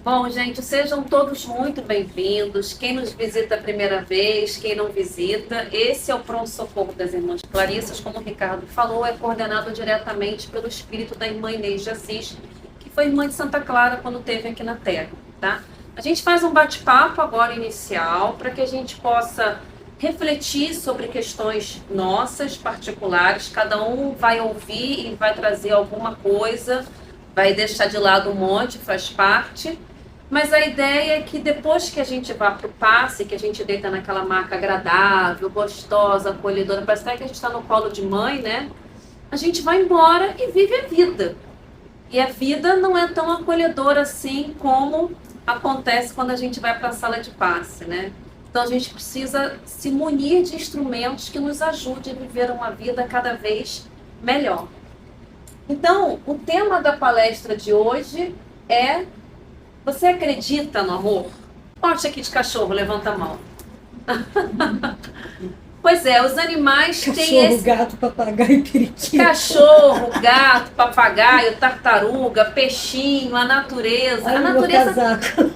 Bom, gente, sejam todos muito bem-vindos. Quem nos visita a primeira vez, quem não visita, esse é o Pronto Socorro das Irmãs Clarissas, como o Ricardo falou, é coordenado diretamente pelo espírito da irmã Inês de Assis, que foi irmã de Santa Clara quando esteve aqui na Terra, tá? A gente faz um bate-papo agora inicial para que a gente possa refletir sobre questões nossas, particulares. Cada um vai ouvir e vai trazer alguma coisa, vai deixar de lado um monte, faz parte. Mas a ideia é que depois que a gente vá para o passe, que a gente deita naquela maca agradável, gostosa, acolhedora, parece até que a gente está no colo de mãe, né? A gente vai embora e vive a vida. E a vida não é tão acolhedora assim como acontece quando a gente vai para a sala de passe, né? Então a gente precisa se munir de instrumentos que nos ajudem a viver uma vida cada vez melhor. Então, o tema da palestra de hoje é: você acredita no amor? Porte aqui de cachorro, levanta a mão. Pois é, os animais têm Cachorro, esse... gato, papagaio e periquito. Cachorro, gato, papagaio, tartaruga, peixinho, a natureza. Olha A o meu natureza... casaco.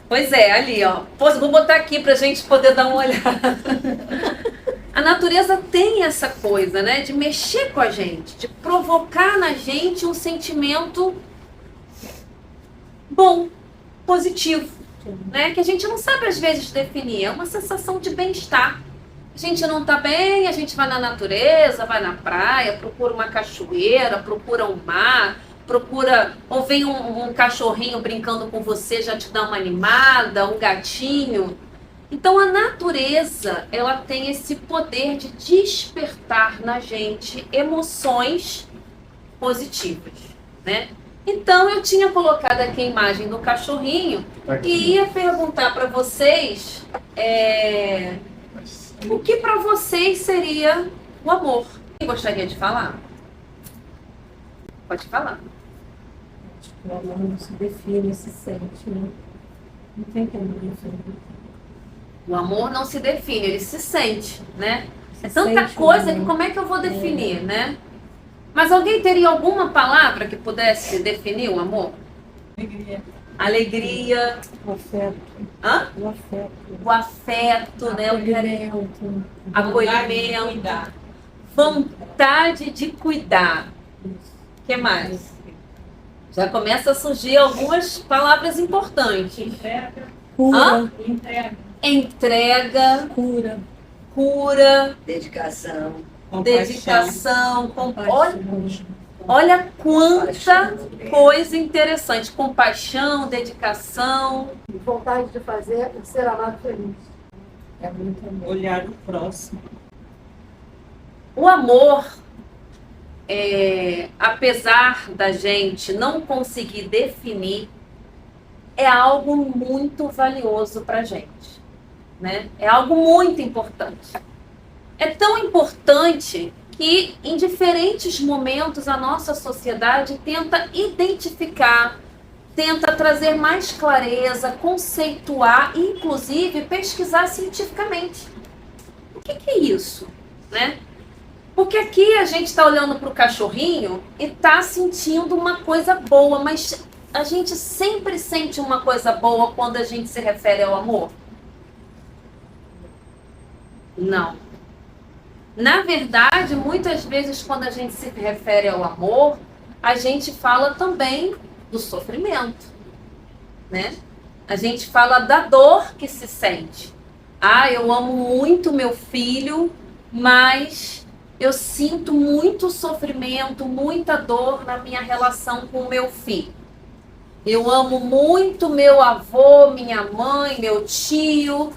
Pois é, ali, ó. Vou botar aqui pra gente poder dar uma olhada. A natureza tem essa coisa, né? De mexer com a gente, de provocar na gente um sentimento bom, positivo, né? Que a gente não sabe às vezes definir. É uma sensação de bem-estar. A gente não tá bem, a gente vai na natureza, vai na praia, procura uma cachoeira, procura um mar, procura, ou vem um cachorrinho brincando com você, já te dá uma animada, um gatinho. Então a natureza, ela tem esse poder de despertar na gente emoções positivas, né? Então eu tinha colocado aqui a imagem do cachorrinho e ia perguntar para vocês o que para vocês seria o amor. Quem gostaria de falar? Pode falar. Acho que o amor não se define, se sente, né? Não tem como definir. O amor não se define, ele se sente, né? É Se tanta sente coisa mesmo. que como é que eu vou definir, né? Mas alguém teria alguma palavra que pudesse definir o amor? Alegria. Alegria. O afeto. Hã? O afeto. O afeto, né? O carinho. Acolhimento. Cuidar. Vontade de cuidar. O que mais? Já começa a surgir algumas palavras importantes. Entrega. Cura. Entrega. Entrega, Cura. cura, Dedicação. dedicação. Compaixão. Olha quanta coisa interessante. Compaixão, dedicação. Vontade de fazer e ser amado feliz. É muito amor. Olhar o próximo. O amor, apesar da gente não conseguir definir, é algo muito valioso para a gente, né? É algo muito importante. É tão importante que em diferentes momentos a nossa sociedade tenta identificar, tenta trazer mais clareza, conceituar e inclusive pesquisar cientificamente. O que é isso, né? Porque aqui a gente está olhando para o cachorrinho e está sentindo uma coisa boa, mas a gente sempre sente uma coisa boa quando a gente se refere ao amor? Não. Na verdade, muitas vezes quando a gente se refere ao amor, a gente fala também do sofrimento, né? A gente fala da dor que se sente. Ah, eu amo muito meu filho, mas eu sinto muito sofrimento, muita dor na minha relação com o meu filho. Eu amo muito meu avô, minha mãe, meu tio,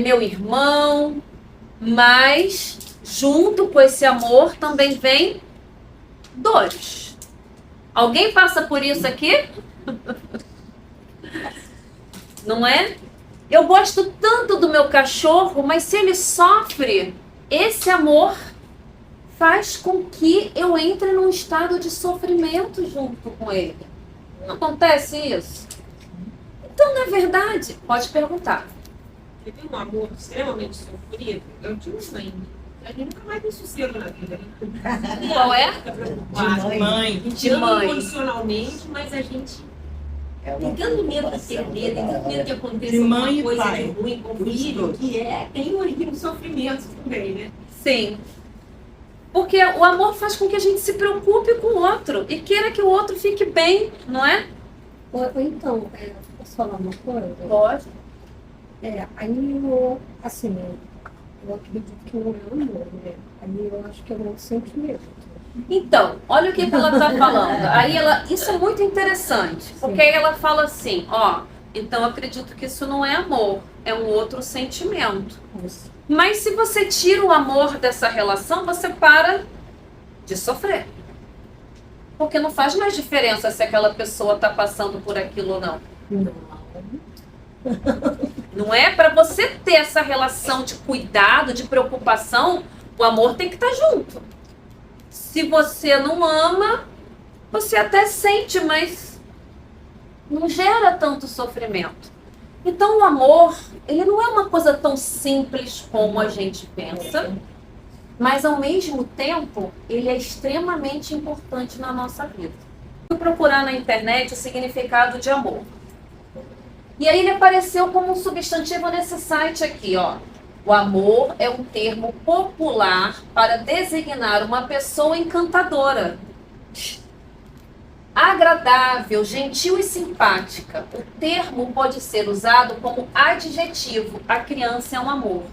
meu irmão, mas junto com esse amor também vem dores. Alguém passa por isso aqui? Não é? Eu gosto tanto do meu cachorro, mas se ele sofre, esse amor faz com que eu entre num estado de sofrimento junto com ele. Não acontece isso? Então, na verdade, pode perguntar. Você tem um amor extremamente sofrido? Eu tinha uma mãe. A gente nunca mais tem sossego na vida. Qual é? Fica preocupada. De mãe. A gente De ama mãe. incondicionalmente, mas a gente Tem tanto medo de perder, tem tanto medo de acontecer De mãe alguma e coisa pai. de ruim com o Os filho, dois. que tem origem no sofrimento também, né? Sim. Porque o amor faz com que a gente se preocupe com o outro e queira que o outro fique bem, não é? Ou então, posso falar uma coisa? Pode. Aí eu, assim, eu acredito que não é amor, né? Aí eu acho que é um sentimento. Então, olha o que ela está falando. Isso é muito interessante, porque aí ela fala assim, então eu acredito que isso não é amor, é um outro sentimento. Isso. Mas se você tira o amor dessa relação, você para de sofrer. Porque não faz mais diferença se aquela pessoa está passando por aquilo ou não. Não. Não é? Para você ter essa relação de cuidado, de preocupação, o amor tem que estar junto. Se você não ama, você até sente, mas não gera tanto sofrimento. Então o amor, ele não é uma coisa tão simples como a gente pensa, mas ao mesmo tempo, ele é extremamente importante na nossa vida. Fui procurar na internet o significado de amor. E aí ele apareceu como um substantivo nesse site aqui, O amor é um termo popular para designar uma pessoa encantadora, agradável, gentil e simpática. O termo pode ser usado como adjetivo. A criança é um amor.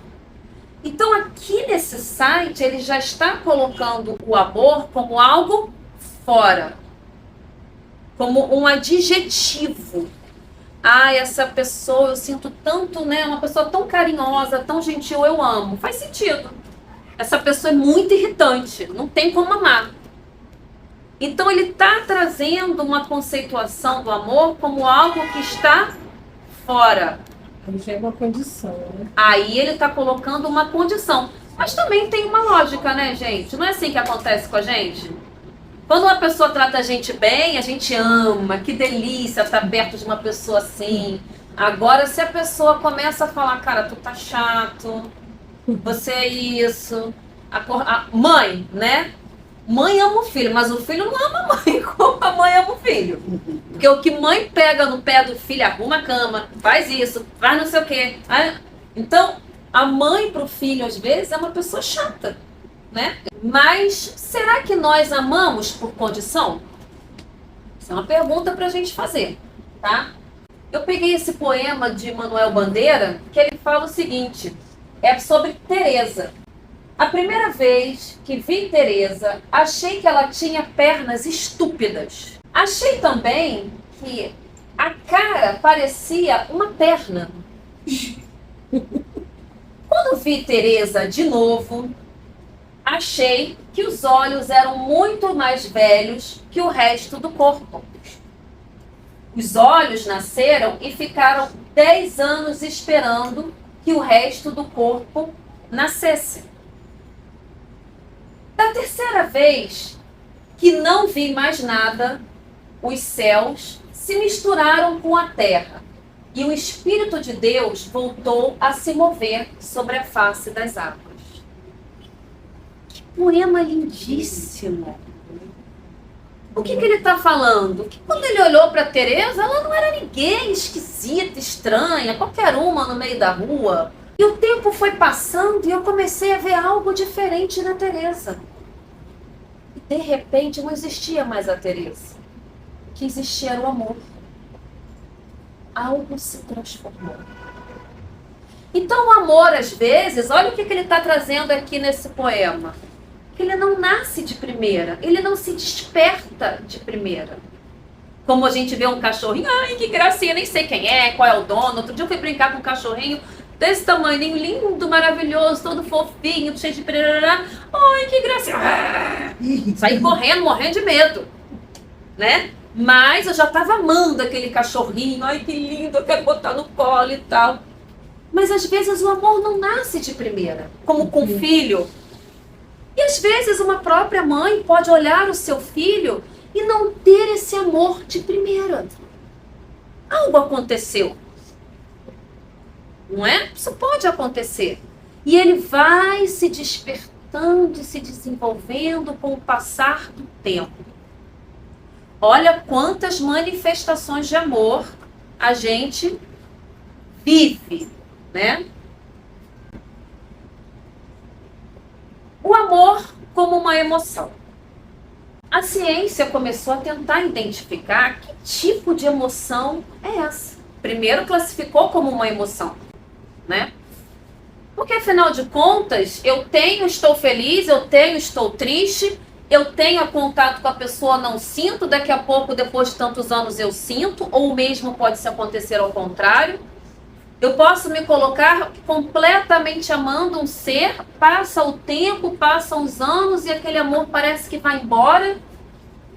Então aqui nesse site ele já está colocando o amor como algo fora, como um adjetivo. Essa pessoa, eu sinto tanto, né? Uma pessoa tão carinhosa, tão gentil, eu amo. Faz sentido. Essa pessoa é muito irritante, não tem como amar. Então ele está trazendo uma conceituação do amor como algo que está fora. Aí já é uma condição, né? Aí ele está colocando uma condição. Mas também tem uma lógica, né, gente? Não é assim que acontece com a gente? Quando uma pessoa trata a gente bem, a gente ama. Que delícia estar perto de uma pessoa assim. Agora, se a pessoa começa a falar, cara, tu tá chato, você é isso. Mãe, né? Mãe ama o filho, mas o filho não ama a mãe como a mãe ama o filho. Porque o que mãe pega no pé do filho, arruma a cama, faz isso, faz não sei o quê. Então, a mãe pro filho, às vezes, é uma pessoa chata, né? Mas será que nós amamos por condição? Isso é uma pergunta pra gente fazer, tá? Eu peguei esse poema de Manuel Bandeira, que ele fala o seguinte, é sobre Teresa. A primeira vez que vi Teresa, achei que ela tinha pernas estúpidas. Achei também que a cara parecia uma perna. Quando vi Teresa de novo, achei que os olhos eram muito mais velhos que o resto do corpo. Os olhos nasceram e ficaram 10 anos esperando que o resto do corpo nascesse. Da terceira vez que não vi mais nada, os céus se misturaram com a terra e o Espírito de Deus voltou a se mover sobre a face das águas. Que poema lindíssimo! O que ele está falando? Que quando ele olhou para Teresa, ela não era ninguém esquisita, estranha, qualquer uma no meio da rua. E o tempo foi passando e eu comecei a ver algo diferente na Teresa. E de repente não existia mais a Teresa. O que existia era o amor. Algo se transformou. Então o amor, às vezes, olha o que ele está trazendo aqui nesse poema. Ele não nasce de primeira, ele não se desperta de primeira. Como a gente vê um cachorrinho, ai que gracinha, nem sei quem é, qual é o dono. Outro dia eu fui brincar com um cachorrinho desse tamanho, lindo, maravilhoso, todo fofinho, cheio de perará. Ai, que gracinha. Saí correndo, morrendo de medo, né? Mas eu já estava amando aquele cachorrinho. Ai, que lindo, eu quero botar no colo e tal. Mas às vezes o amor não nasce de primeira, como com o filho. E às vezes uma própria mãe pode olhar o seu filho e não ter esse amor de primeira. Algo aconteceu. Não é? Isso pode acontecer. E ele vai se despertando e se desenvolvendo com o passar do tempo. Olha quantas manifestações de amor a gente vive, né? O amor como uma emoção. A ciência começou a tentar identificar que tipo de emoção é essa. Primeiro classificou como uma emoção, né? Porque afinal de contas, estou feliz, estou triste, eu tenho contato com a pessoa, não sinto, daqui a pouco, depois de tantos anos, eu sinto, ou o mesmo pode se acontecer ao contrário. Eu posso me colocar completamente amando um ser, passa o tempo, passam os anos e aquele amor parece que vai embora,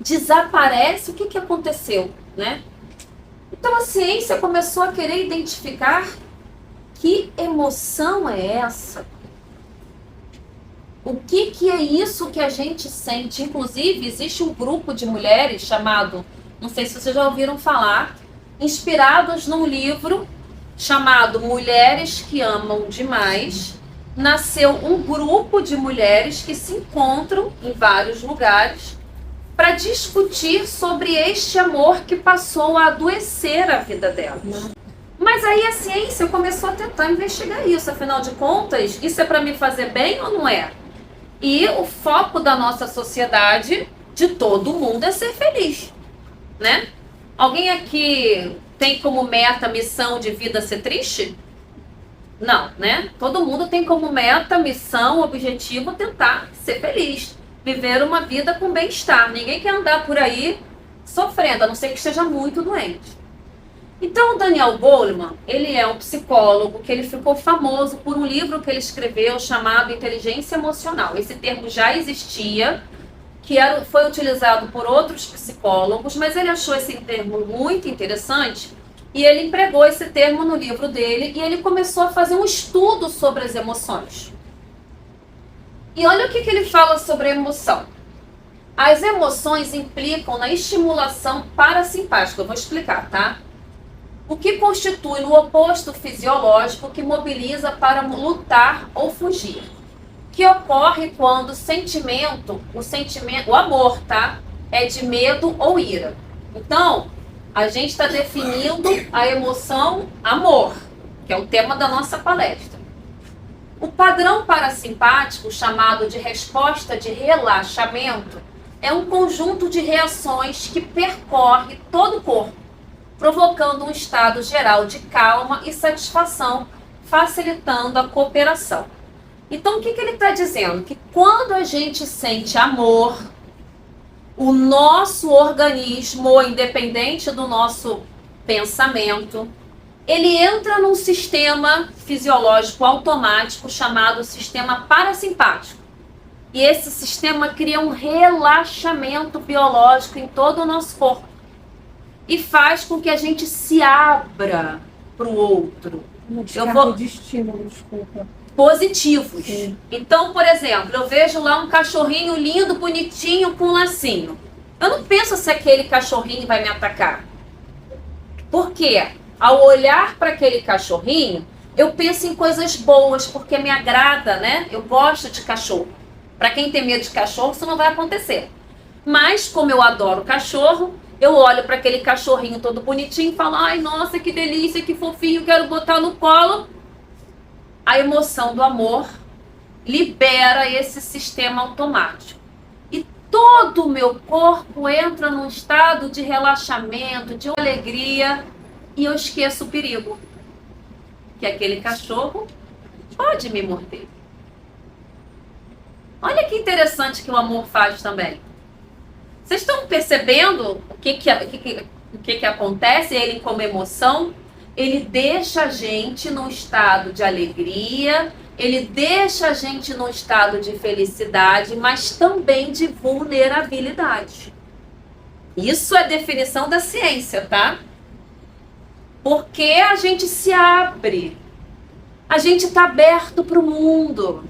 desaparece. O que aconteceu, né? Então a ciência começou a querer identificar que emoção é essa? O que é isso que a gente sente? Inclusive, existe um grupo de mulheres chamado, não sei se vocês já ouviram falar, inspirados num livro chamado Mulheres que Amam Demais. Nasceu um grupo de mulheres que se encontram em vários lugares para discutir sobre este amor que passou a adoecer a vida delas. Mas aí a ciência começou a tentar investigar isso. Afinal de contas, isso é para me fazer bem ou não é? E o foco da nossa sociedade, de todo mundo, é ser feliz, né? Alguém aqui tem como meta, missão de vida ser triste? Não, né? Todo mundo tem como meta, missão, objetivo tentar ser feliz. Viver uma vida com bem-estar. Ninguém quer andar por aí sofrendo, a não ser que esteja muito doente. Então, o Daniel Goleman, ele é um psicólogo que ele ficou famoso por um livro que ele escreveu chamado Inteligência Emocional. Esse termo já existia, foi utilizado por outros psicólogos, mas ele achou esse termo muito interessante e ele empregou esse termo no livro dele e ele começou a fazer um estudo sobre as emoções. E olha o que ele fala sobre a emoção. As emoções implicam na estimulação parasimpática. Eu vou explicar, tá? O que constitui o oposto fisiológico que mobiliza para lutar ou fugir. Que ocorre quando o amor, tá? É de medo ou ira. Então, a gente está definindo a emoção amor, que é o tema da nossa palestra. O padrão parasimpático, chamado de resposta de relaxamento, é um conjunto de reações que percorre todo o corpo, provocando um estado geral de calma e satisfação, facilitando a cooperação. Então, o que ele está dizendo? Que quando a gente sente amor, o nosso organismo, independente do nosso pensamento, ele entra num sistema fisiológico automático chamado sistema parasimpático. E esse sistema cria um relaxamento biológico em todo o nosso corpo. E faz com que a gente se abra para o outro. Uma descarga de estímulo, desculpa. Positivos. Sim. Então, por exemplo, eu vejo lá um cachorrinho lindo, bonitinho, com um lacinho. Eu não penso se aquele cachorrinho vai me atacar. Por quê? Ao olhar para aquele cachorrinho, eu penso em coisas boas, porque me agrada, né? Eu gosto de cachorro. Para quem tem medo de cachorro, isso não vai acontecer. Mas, como eu adoro cachorro, eu olho para aquele cachorrinho todo bonitinho e falo, ai, nossa, que delícia, que fofinho, quero botar no colo. A emoção do amor libera esse sistema automático. E todo o meu corpo entra num estado de relaxamento, de alegria, e eu esqueço o perigo. Que aquele cachorro pode me morder. Olha que interessante que o amor faz também. Vocês estão percebendo o que acontece? Ele, como emoção, ele deixa a gente num estado de alegria, ele deixa a gente num estado de felicidade, mas também de vulnerabilidade. Isso é a definição da ciência, tá? Porque a gente se abre, a gente está aberto para o mundo.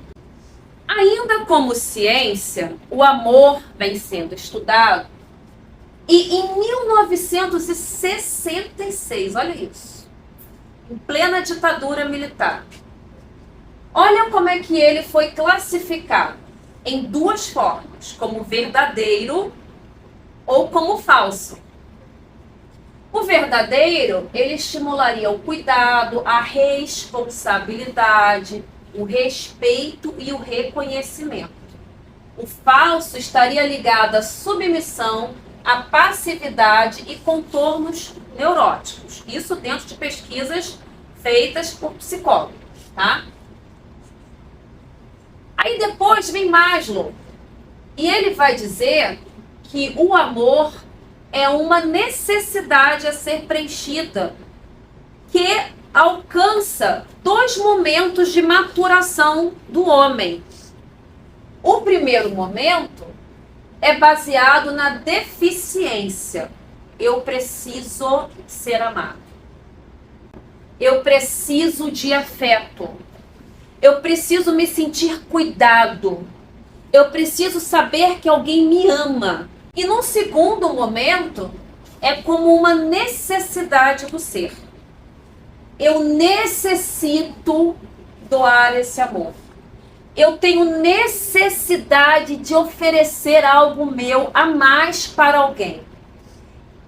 Ainda como ciência, o amor vem sendo estudado e em 1966, olha isso, em plena ditadura militar, olha como é que ele foi classificado em duas formas, como verdadeiro ou como falso. O verdadeiro, ele estimularia o cuidado, a responsabilidade, o respeito e o reconhecimento. O falso estaria ligado à submissão, à passividade e contornos neuróticos. Isso dentro de pesquisas feitas por psicólogos, tá? Aí depois vem Maslow, e ele vai dizer que o amor é uma necessidade a ser preenchida, que alcança 2 momentos de maturação do homem. O primeiro momento é baseado na deficiência. Eu preciso ser amado. Eu preciso de afeto. Eu preciso me sentir cuidado. Eu preciso saber que alguém me ama. E num segundo momento, é como uma necessidade do ser. Eu necessito doar esse amor. Eu tenho necessidade de oferecer algo meu a mais para alguém.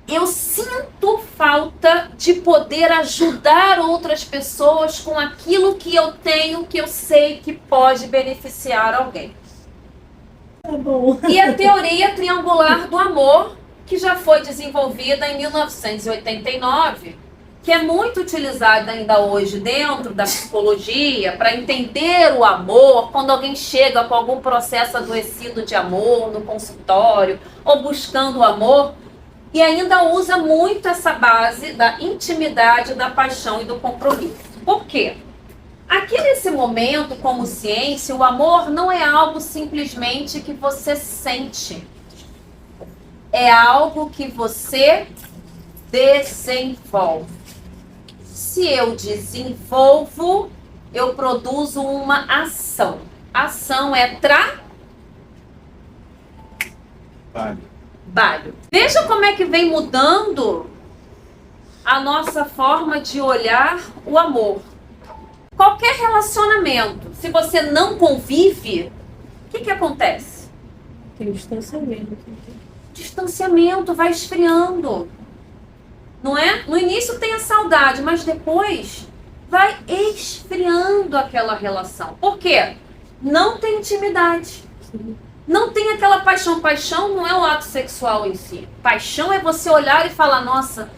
Eu sinto falta de poder ajudar outras pessoas com aquilo que eu tenho, que eu sei que pode beneficiar alguém. Tá bom. E a teoria triangular do amor, que já foi desenvolvida em 1989, que é muito utilizada ainda hoje dentro da psicologia para entender o amor, quando alguém chega com algum processo adoecido de amor no consultório ou buscando o amor, e ainda usa muito essa base da intimidade, da paixão e do compromisso. Por quê? Aqui nesse momento, como ciência, o amor não é algo simplesmente que você sente. É algo que você desenvolve. Se eu desenvolvo, eu produzo uma ação. Ação é trabalho. Veja como é que vem mudando a nossa forma de olhar o amor. Qualquer relacionamento, se você não convive, o que acontece? Tem distanciamento. Distanciamento, vai esfriando. Não é? No início tem a saudade, mas depois vai esfriando aquela relação. Por quê? Não tem intimidade. Sim. Não tem aquela paixão. Paixão não é o ato sexual em si. Paixão é você olhar e falar, nossa,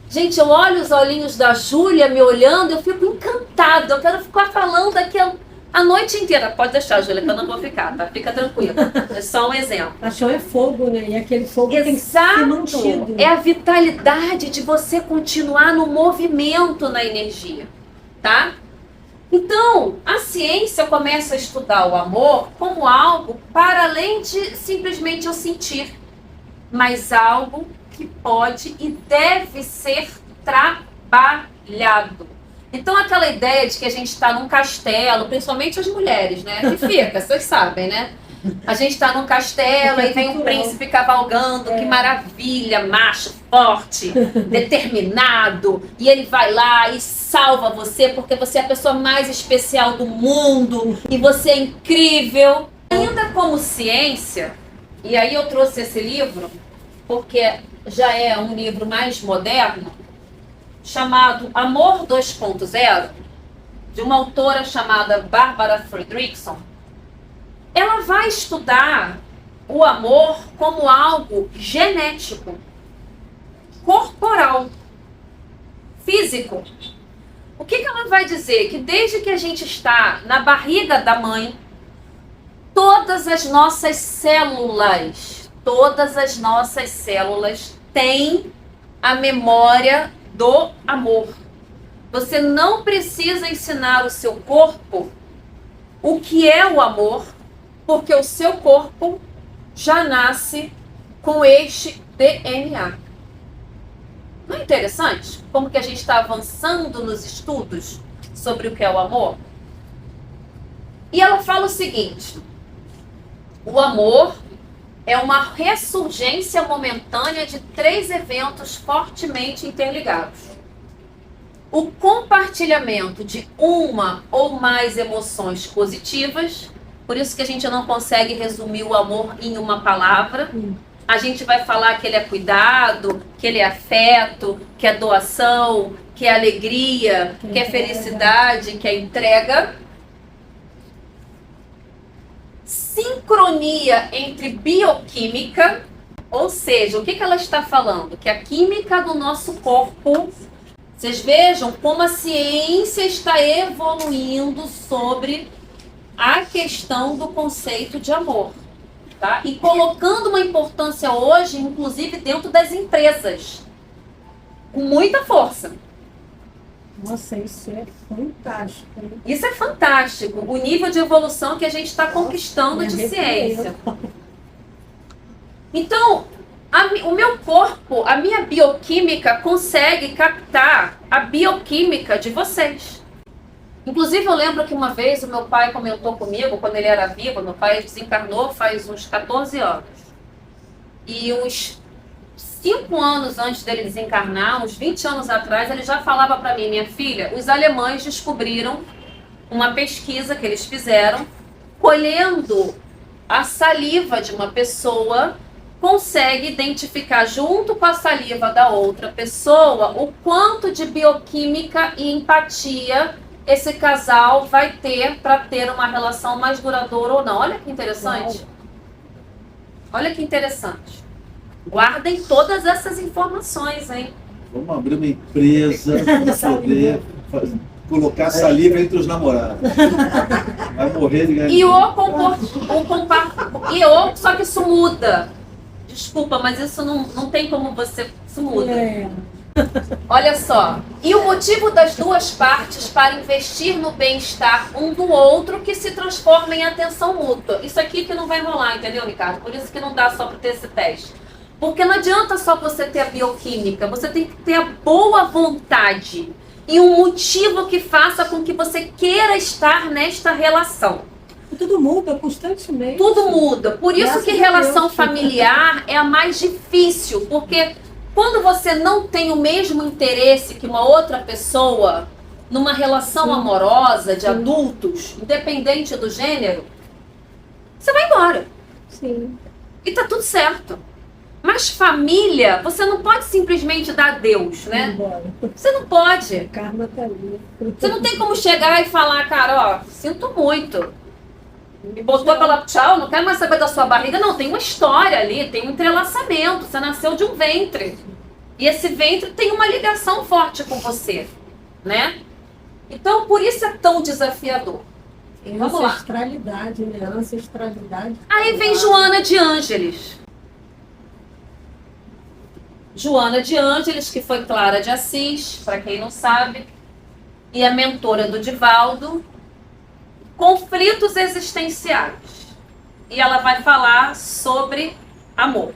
gente, eu olho os olhinhos da Júlia me olhando, eu fico encantada. Eu quero ficar falando aqui a noite inteira. Pode deixar, Júlia, que eu não vou ficar, tá? Fica tranquila. É só um exemplo. Paixão é fogo, né? E aquele fogo tem que ser Exato. mantido. É a vitalidade de você continuar no movimento, na energia, tá? Então, a ciência começa a estudar o amor como algo para além de simplesmente eu sentir, mas algo que pode e deve ser trabalhado. Então, aquela ideia de que a gente está num castelo, principalmente as mulheres, né? Que fica, vocês sabem, né? A gente está num castelo e vem um príncipe cavalgando, que maravilha, macho, forte, determinado, e ele vai lá e salva você porque você é a pessoa mais especial do mundo e você é incrível. Ainda como ciência, e aí eu trouxe esse livro porque já é um livro mais moderno, chamado Amor 2.0, de uma autora chamada Barbara Fredrickson. Ela vai estudar o amor como algo genético, corporal, físico. O que ela vai dizer? Que desde que a gente está na barriga da mãe, todas as nossas células têm a memória do amor. Você não precisa ensinar o seu corpo o que é o amor, porque o seu corpo já nasce com este DNA. Não é interessante como que a gente está avançando nos estudos sobre o que é o amor? E ela fala o seguinte: o amor é uma ressurgência momentânea de 3 eventos fortemente interligados. O compartilhamento de uma ou mais emoções positivas, por isso que a gente não consegue resumir o amor em uma palavra. a gente vai falar que ele é cuidado, que ele é afeto, que é doação, que é alegria, que é felicidade, que é entrega. Sincronia entre bioquímica, ou seja, o que ela está falando? Que a química do nosso corpo, vocês vejam como a ciência está evoluindo sobre a questão do conceito de amor, tá? E colocando uma importância hoje, inclusive dentro das empresas, com muita força. Nossa, isso é fantástico. Hein? Isso é fantástico, o nível de evolução que a gente está conquistando de ciência. Então, o meu corpo, a minha bioquímica consegue captar a bioquímica de vocês. Inclusive, eu lembro que uma vez o meu pai comentou comigo, quando ele era vivo, meu pai desencarnou faz uns 14 anos. E uns 5 anos antes dele desencarnar, uns 20 anos atrás, ele já falava para mim, minha filha, os alemães descobriram uma pesquisa que eles fizeram, colhendo a saliva de uma pessoa, consegue identificar junto com a saliva da outra pessoa o quanto de bioquímica e empatia esse casal vai ter para ter uma relação mais duradoura ou não. Olha que interessante. Olha que interessante. Guardem todas essas informações, hein? Vamos abrir uma empresa para poder colocar saliva entre os namorados. Vai morrer de ganhar. Só que isso muda. Desculpa, mas isso não tem como você... Isso muda. Olha só. E o motivo das duas partes para investir no bem-estar um do outro que se transforma em atenção mútua. Isso aqui que não vai rolar, entendeu, Ricardo? Por isso que não dá só para ter esse teste. Porque não adianta só você ter a bioquímica, você tem que ter a boa vontade e um motivo que faça com que você queira estar nesta relação. Tudo muda constantemente. Tudo muda. Por isso que relação familiar é a mais difícil, porque quando você não tem o mesmo interesse que uma outra pessoa numa relação amorosa de adultos, independente do gênero, você vai embora. Sim. E tá tudo certo. Mas família, você não pode simplesmente dar adeus, né? Você não pode. O karma tá ali. Você não tem como chegar e falar, cara, ó, sinto muito. Me botou aquela tchau, não quero mais saber da sua barriga. Não, tem uma história ali, tem um entrelaçamento. Você nasceu de um ventre. E esse ventre tem uma ligação forte com você, né? Então, por isso é tão desafiador. Vamos lá. Ancestralidade, né? Ancestralidade. Aí vem Joana de Ângeles. Joana de Ângeles, que foi Clara de Assis, para quem não sabe, e a mentora do Divaldo, conflitos existenciais. E ela vai falar sobre amor.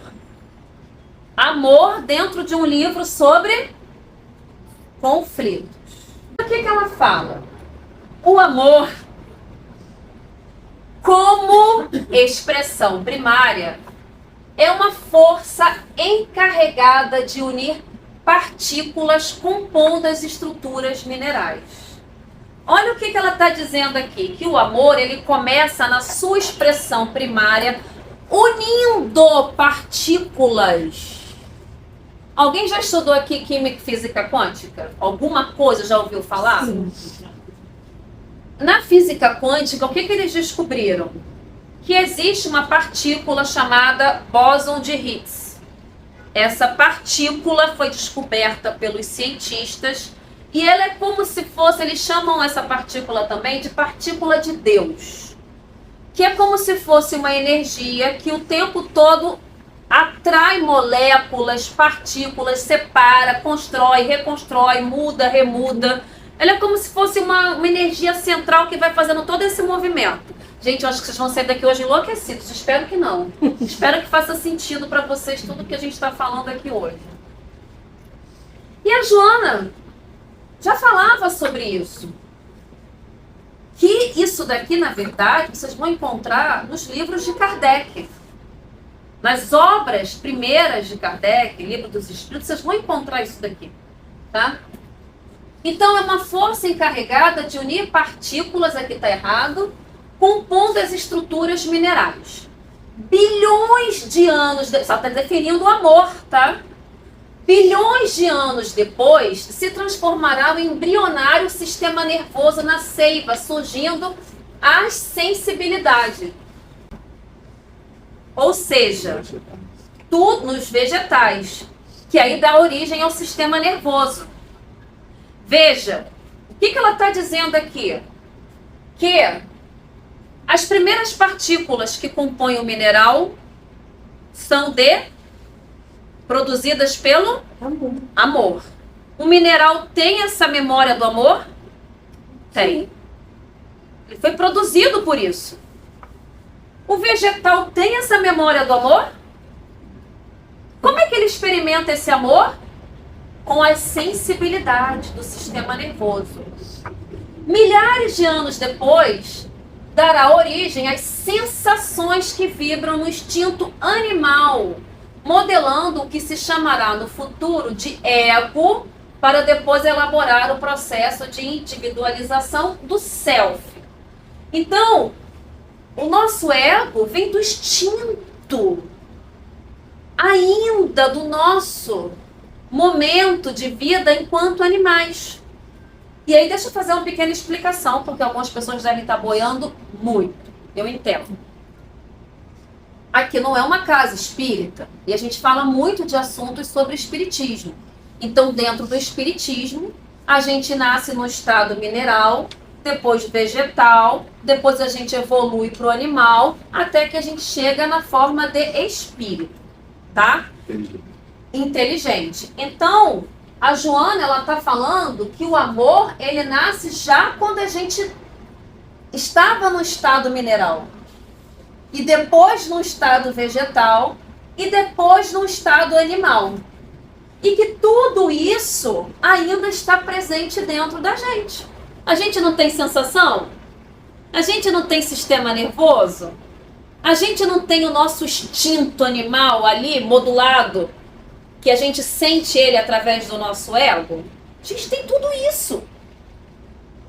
Amor dentro de um livro sobre conflitos. O que ela fala? O amor, como expressão primária, é uma força encarregada de unir partículas compondo as estruturas minerais. Olha o que ela está dizendo aqui, que o amor ele começa na sua expressão primária, unindo partículas. Alguém já estudou aqui química e física quântica? Alguma coisa já ouviu falar? Sim. Na física quântica, o que eles descobriram? Que existe uma partícula chamada bóson de Higgs. Essa partícula foi descoberta pelos cientistas e ela é como se fosse, eles chamam essa partícula também de partícula de Deus, que é como se fosse uma energia que o tempo todo atrai moléculas, partículas, separa, constrói, reconstrói, muda, remuda. Ela é como se fosse uma energia central que vai fazendo todo esse movimento. Gente, eu acho que vocês vão sair daqui hoje enlouquecidos. Espero que não. Espero que faça sentido para vocês tudo que a gente está falando aqui hoje. E a Joana já falava sobre isso. Que isso daqui, na verdade, vocês vão encontrar nos livros de Kardec. Nas obras primeiras de Kardec, Livro dos Espíritos, vocês vão encontrar isso daqui. Tá? Então, é uma força encarregada de unir partículas, aqui está errado, compondo as estruturas minerais. bilhões de anos, só está definindo o amor, tá? Bilhões de anos depois, se transformará o embrionário sistema nervoso na seiva, surgindo a sensibilidade. Ou seja, tudo nos vegetais, que aí dá origem ao sistema nervoso. Veja, o que ela está dizendo aqui? Que as primeiras partículas que compõem o mineral são produzidas pelo amor. O mineral tem essa memória do amor? Tem. Ele foi produzido por isso. O vegetal tem essa memória do amor? Como é que ele experimenta esse amor? Com a sensibilidade do sistema nervoso. Milhares de anos depois, dará origem às sensações que vibram no instinto animal, modelando o que se chamará no futuro de ego, para depois elaborar o processo de individualização do self. Então, o nosso ego vem do instinto, ainda do nosso momento de vida enquanto animais. E aí deixa eu fazer uma pequena explicação, porque algumas pessoas devem estar boiando muito. Eu entendo. Aqui não é uma casa espírita, e a gente fala muito de assuntos sobre espiritismo. Então, dentro do espiritismo, a gente nasce no estado mineral, depois vegetal, depois a gente evolui para o animal, até que a gente chega na forma de espírito, tá? Inteligente. Então, a Joana, ela está falando que o amor, ele nasce já quando a gente estava no estado mineral. E depois no estado vegetal, e depois no estado animal. E que tudo isso ainda está presente dentro da gente. A gente não tem sensação? A gente não tem sistema nervoso? A gente não tem o nosso instinto animal ali modulado, que a gente sente ele através do nosso ego? A gente tem tudo isso.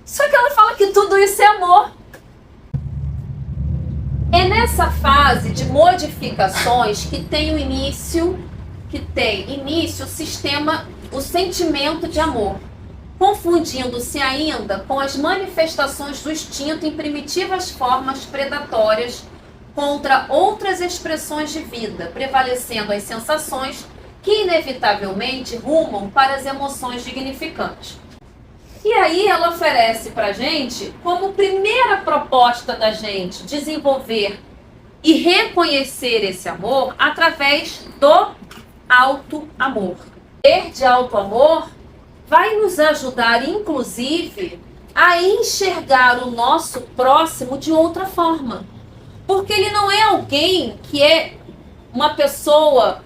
Só que ela fala que tudo isso é amor. É nessa fase de modificações que tem início o sistema, o sentimento de amor, confundindo-se ainda com as manifestações do instinto em primitivas formas predatórias contra outras expressões de vida, prevalecendo as sensações que inevitavelmente rumam para as emoções dignificantes. E aí ela oferece para a gente, como primeira proposta da gente, desenvolver e reconhecer esse amor através do auto-amor. Ter de auto-amor vai nos ajudar, inclusive, a enxergar o nosso próximo de outra forma. Porque ele não é alguém que é uma pessoa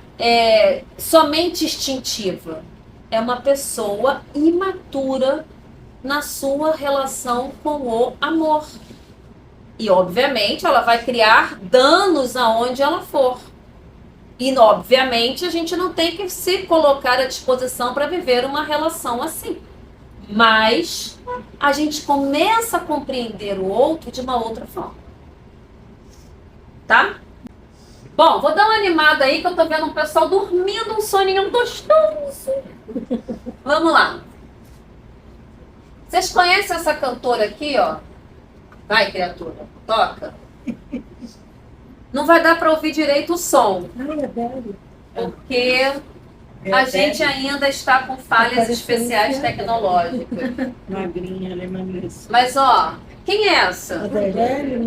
somente instintiva. É uma pessoa imatura na sua relação com o amor. E, obviamente, ela vai criar danos aonde ela for. E, obviamente, a gente não tem que se colocar à disposição para viver uma relação assim. Mas a gente começa a compreender o outro de uma outra forma. Tá? Bom, vou dar uma animada aí que eu tô vendo um pessoal dormindo, um soninho gostoso. Vamos lá. Vocês conhecem essa cantora aqui, ó? Vai, criatura, toca. Não vai dar para ouvir direito o som. Porque a gente ainda está com falhas especiais tecnológicas. Magrinha, ela emagrece. Mas, ó, quem é essa?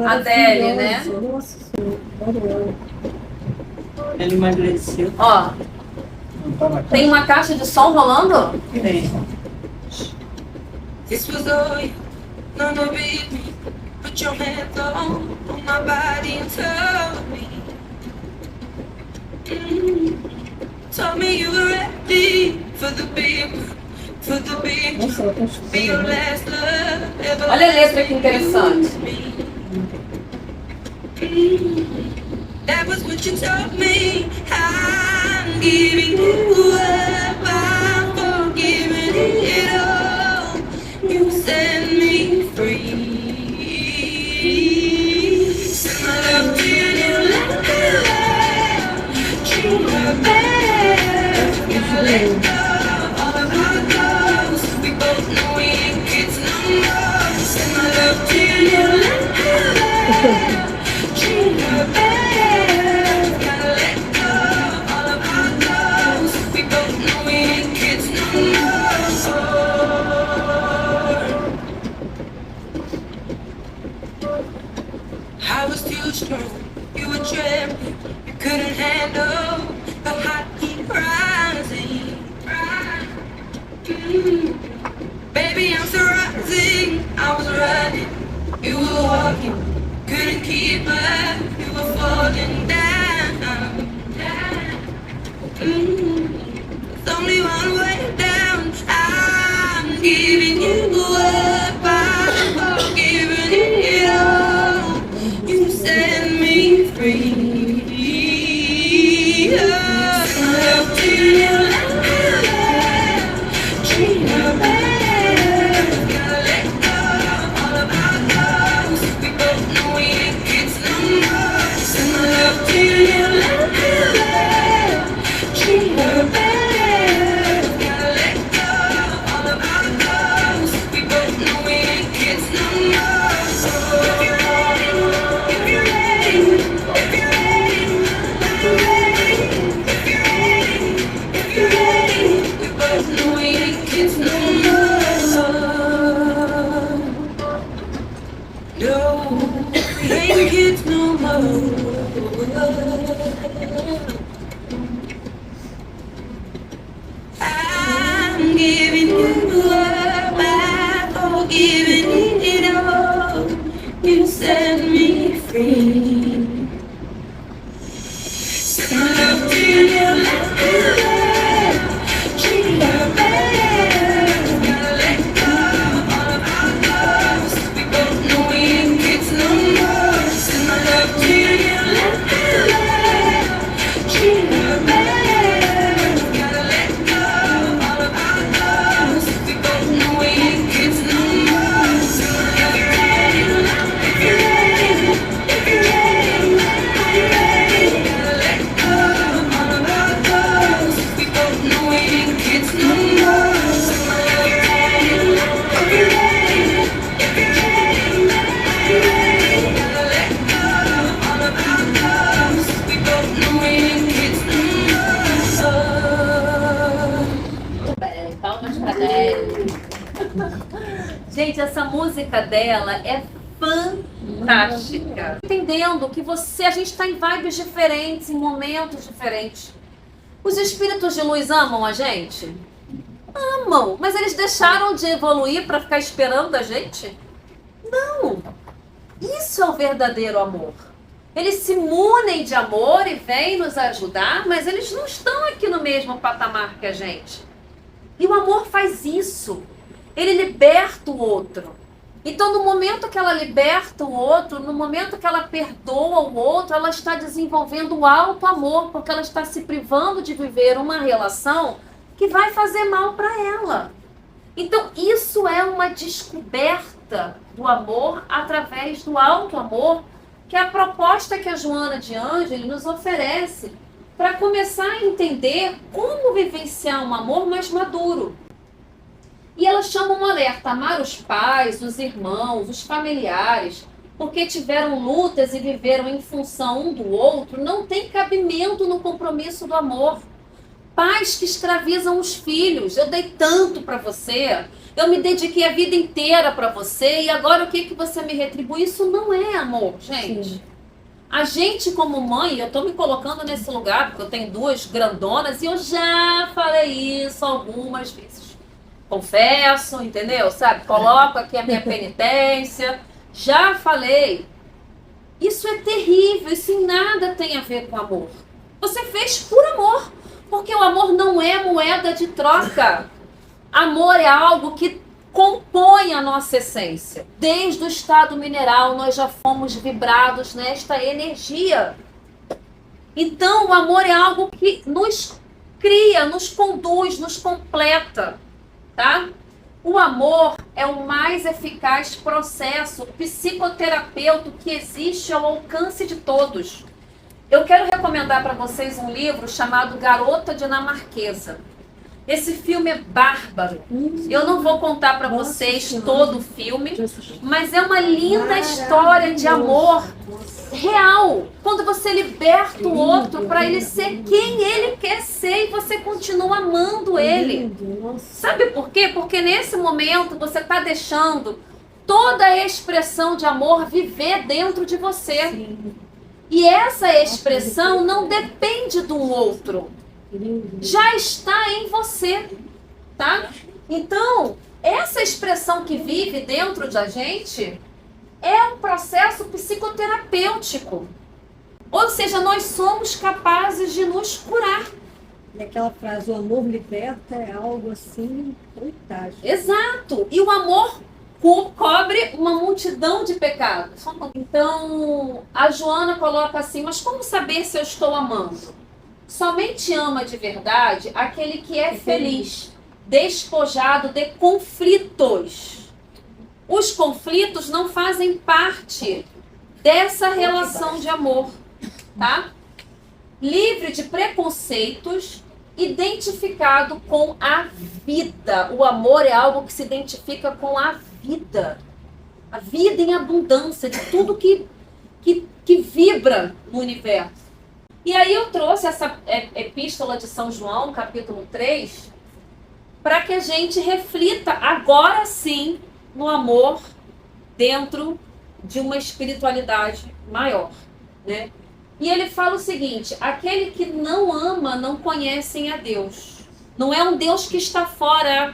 Adele, né? Nossa Senhora. Ela emagreceu. Ó, tem uma caixa de som rolando? Tem. This was all you, none of it me. Put your hands on my body and tell me. Told me you were ready for the big Nossa, ela tá be your escutando. last love ever. Olha a letra que interessante. That was what you told me. I'm giving you up, I'm forgiving it all. You set me free. Send my love to you, you let me baby, I'm so rising. I was running, you were walking, couldn't keep up, you were falling down. There's only one way down. I'm giving you up, I'm giving it all. You set me free. Love to you, treat her bad. Gotta let go of all of our goals. We both know we ain't kids no more. Send my love to you, treat her bad. Gotta let go of all of our goals. We both know we ain't kids no more. So if you're ready, if you're ready, if you're ready, if you're ready, if you're ready, if you're ready, we both know we ain't kids no more. No, we ain't kids no more. I'm giving you up, I'm giving it all. You set me free. Send my love to you, treat her bad. Gotta let go of all of our loves. We both know we ain't kids no more. Send my love to you, treat her bad. Gotta let go of all of our loves. We both know we ain't kids no more. So if you're ready, if you're ready, if you're ready, if you're ready, gotta let go of all of our loves. We both know we ain't kids no more. So if you're ready, if you're ready, if you're ready, if you're ready, gotta let go of all of our loves. We both know we ain't kids no more. Muito bem, palmas pra Adele. Gente, essa música dela é fantástica. Entendendo que a gente está em vibes diferentes, em momentos diferentes. Os espíritos de luz amam a gente? Amam, mas eles deixaram de evoluir para ficar esperando a gente? Não. Isso é o verdadeiro amor. Eles se munem de amor e vêm nos ajudar, mas eles não estão aqui no mesmo patamar que a gente. E o amor faz isso. Ele liberta o outro. Então, no momento que ela liberta o outro, no momento que ela perdoa o outro, ela está desenvolvendo o alto amor, porque ela está se privando de viver uma relação que vai fazer mal para ela. Então, isso é uma descoberta do amor através do alto amor, que é a proposta que a Joana de Ângeli nos oferece para começar a entender como vivenciar um amor mais maduro. E ela chama um alerta: amar os pais, os irmãos, os familiares, porque tiveram lutas e viveram em função um do outro, não tem cabimento no compromisso do amor. Pais que escravizam os filhos: eu dei tanto para você, eu me dediquei a vida inteira para você e agora o que você me retribui? Isso não é amor, gente. Sim. A gente como mãe, eu estou me colocando nesse lugar porque eu tenho duas grandonas e eu já falei isso algumas vezes. Confesso, entendeu? Sabe? Coloco aqui a minha penitência. Já falei. Isso é terrível, isso em nada tem a ver com amor. Você fez por amor, porque o amor não é moeda de troca. Amor é algo que compõe a nossa essência. Desde o estado mineral nós já fomos vibrados nesta energia. Então o amor é algo que nos cria, nos conduz, nos completa, tá? O amor é o mais eficaz processo psicoterapêutico que existe ao alcance de todos. Eu quero recomendar para vocês um livro chamado Garota Dinamarquesa. Esse filme é bárbaro. Eu não vou contar para vocês todo o filme, mas é uma linda história de amor real. Quando você liberta o outro para ele ser quem ele quer ser e você continua amando ele. Sabe por quê? Porque nesse momento você está deixando toda a expressão de amor viver dentro de você. E essa expressão não depende do outro. Já está em você, tá? Então, essa expressão que vive dentro da gente é um processo psicoterapêutico. Ou seja, nós somos capazes de nos curar. E aquela frase, o amor liberta, é algo assim fantástico. Exato. E o amor cobre uma multidão de pecados. Então, a Joana coloca assim, mas como saber se eu estou amando? Somente ama de verdade aquele que é feliz, despojado de conflitos. Os conflitos não fazem parte dessa relação de amor, tá? Livre de preconceitos, identificado com a vida. O amor é algo que se identifica com a vida. A vida em abundância, de tudo que vibra no universo. E aí eu trouxe essa epístola de São João, capítulo 3, para que a gente reflita agora sim no amor dentro de uma espiritualidade maior, né? E ele fala o seguinte: aquele que não ama não conhece a Deus. Não é um Deus que está fora,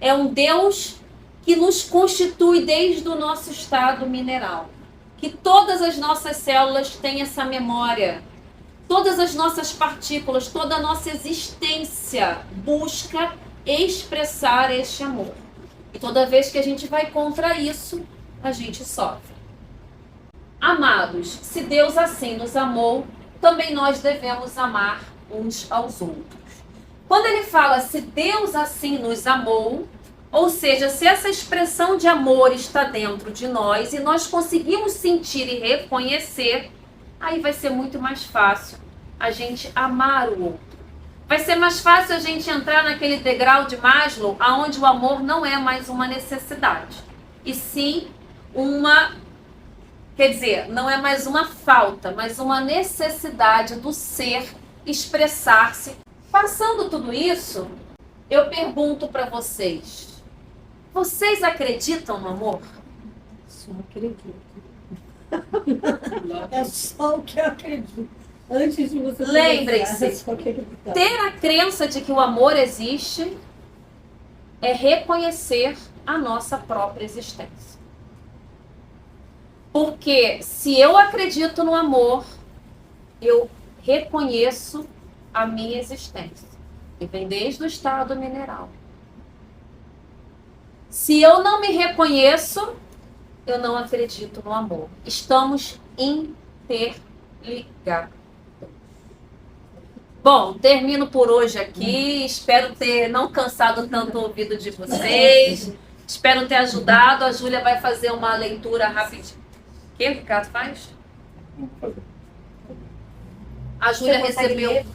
é um Deus que nos constitui desde o nosso estado mineral. Que todas as nossas células têm essa memória. Todas as nossas partículas, toda a nossa existência busca expressar este amor. E toda vez que a gente vai contra isso, a gente sofre. Amados, se Deus assim nos amou, também nós devemos amar uns aos outros. Quando ele fala se Deus assim nos amou, ou seja, se essa expressão de amor está dentro de nós e nós conseguimos sentir e reconhecer, aí vai ser muito mais fácil a gente amar o outro. Vai ser mais fácil a gente entrar naquele degrau de Maslow, onde o amor não é mais uma necessidade, e sim não é mais uma falta, mas uma necessidade do ser expressar-se. Passando tudo isso, eu pergunto para vocês: vocês acreditam no amor? Só acredito. É só o que eu acredito. Antes de você Lembrem-se, é só acreditar. ter a crença de que o amor existe é reconhecer a nossa própria existência. Porque se eu acredito no amor, eu reconheço a minha existência. E vem desde o estado mineral. Se eu não me reconheço, eu não acredito no amor. Estamos interligados. Bom, termino por hoje aqui. Espero ter não cansado tanto o ouvido de vocês. Espero ter ajudado. A Júlia vai fazer uma leitura rapidinho. O que o Ricardo faz? Vamos fazer. A Júlia Você consegue recebeu. ler?